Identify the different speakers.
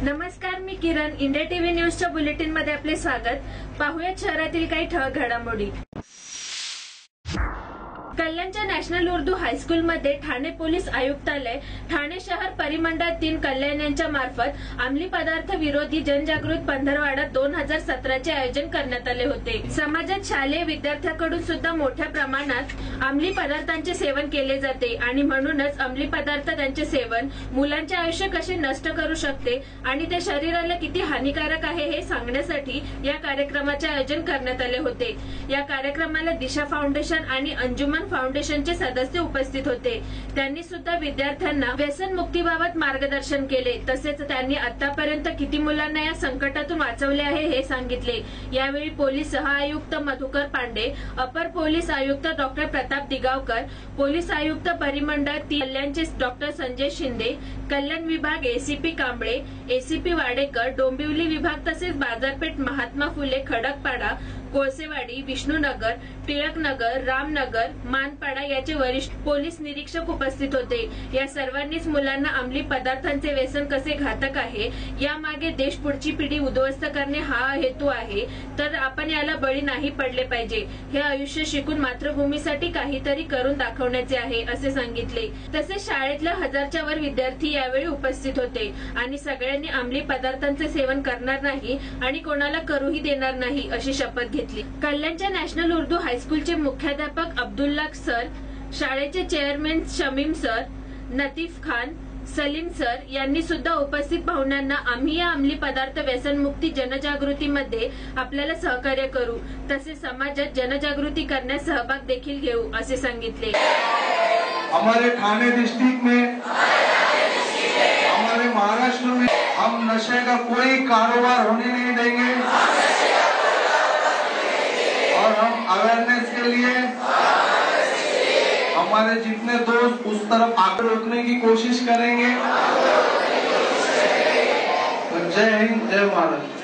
Speaker 1: नमस्कार, मी किरण. India TV न्यूजच्या bulletin मध्ये आपले स्वागत. पाहूयात शहरातील काही ठळक घडामोडी. कल्याणच्या नॅशनल उर्दू हायस्कूल मध्ये ठाणे पोलीस आयुक्तालय, ठाणे शहर परिमंडळ 3 कल्याण यांच्या मार्फत अंमली पदार्थ विरोधी जनजागृती पंधरवडा 2017 चे आयोजन करण्यात आले होते. समाजात शालेय विद्यार्थ्यांकडून सुद्धा मोठ्या प्रमाणात अंमली पदार्थांचे सेवन केले जाते आणि म्हणूनच अंमली पदार्थ त्यांचे सेवन मुलांचे आयुष्य कसे नष्ट करू शकते आणि ते शरीराला किती हानिकारक आहे हे सांगण्यासाठी या कार्यक्रमाचे आयोजन करण्यात आले होते. या कार्यक्रमाला दिशा फाउंडेशन आणि अंजुमन फाउंडेशनचे सदस्य उपस्थित होते. त्यांनी सुद्धा विद्यार्थ्यांना व्यसनमुक्तीबाबत मार्गदर्शन केले. तसेच त्यांनी आतापर्यंत किती मुलांना या संकटातून वाचवले आहे हे सांगितले. यावेळी पोलीस सहआयुक्त मधुकर पांडे, अपर पोलीस आयुक्त डॉक्टर प्रताप दिगावकर, पोलीस आयुक्त परिमंडळ कल्याणचे डॉक्टर संजय शिंदे, कल्याण विभाग एसीपी कांबळे, एसीपी वाडेकर, डोंबिवली विभाग तसेच बाजारपेठ महात्मा फुले, खडकपाडा, कोळसेवाडी, विष्णुनगर, टिळकनगर, रामनगर, मानपाडा याचे वरिष्ठ पोलीस निरीक्षक उपस्थित होते. या सर्वांनीच मुलांना अंमली पदार्थांचे व्यसन कसे घातक आहे, यामागे देश पुढची पिढी उद्ध्वस्त करणे हा हेतू आहे. तर आपण याला बळी नाही पडले पाहिजे. हे आयुष्य शिकून मातृभूमीसाठी काहीतरी करून दाखवण्याचे आहे असे सांगितले. तसेच शाळेतल्या 1000च्या वर विद्यार्थी यावेळी उपस्थित होते आणि सगळ्यांनी अंमली पदार्थांचे सेवन करणार नाही आणि कोणाला करूही देणार नाही अशी शपथ घेतली. कल्याणच्या नॅशनल उर्दू हायस्कूलचे मुख्याध्यापक अब्दुल्ला सर, शाळेचे chairman Shamim sir, Natif Khan, Salim sir यांनी सुद्धा उपस्थित पाहुण्यांना आम्ही या अंमली पदार्थ व्यसनमुक्ती जनजागृतीमध्ये आपल्याला सहकार्य करू, तसेच समाजात जनजागृती करण्यास सहभाग देखील घेऊ असे सांगितले.
Speaker 2: हमारे ठाणे डिस्ट्रिक्ट में, हमारे महाराष्ट्र में हम नशे का कोई कारोबार होने नहीं देंगे और हम अवेयरनेस के लिए हमारे जितने दोस्त उस तरफ आगे रोकने की कोशिश करेंगे. तो जय हिंद, जय महाराष्ट्र.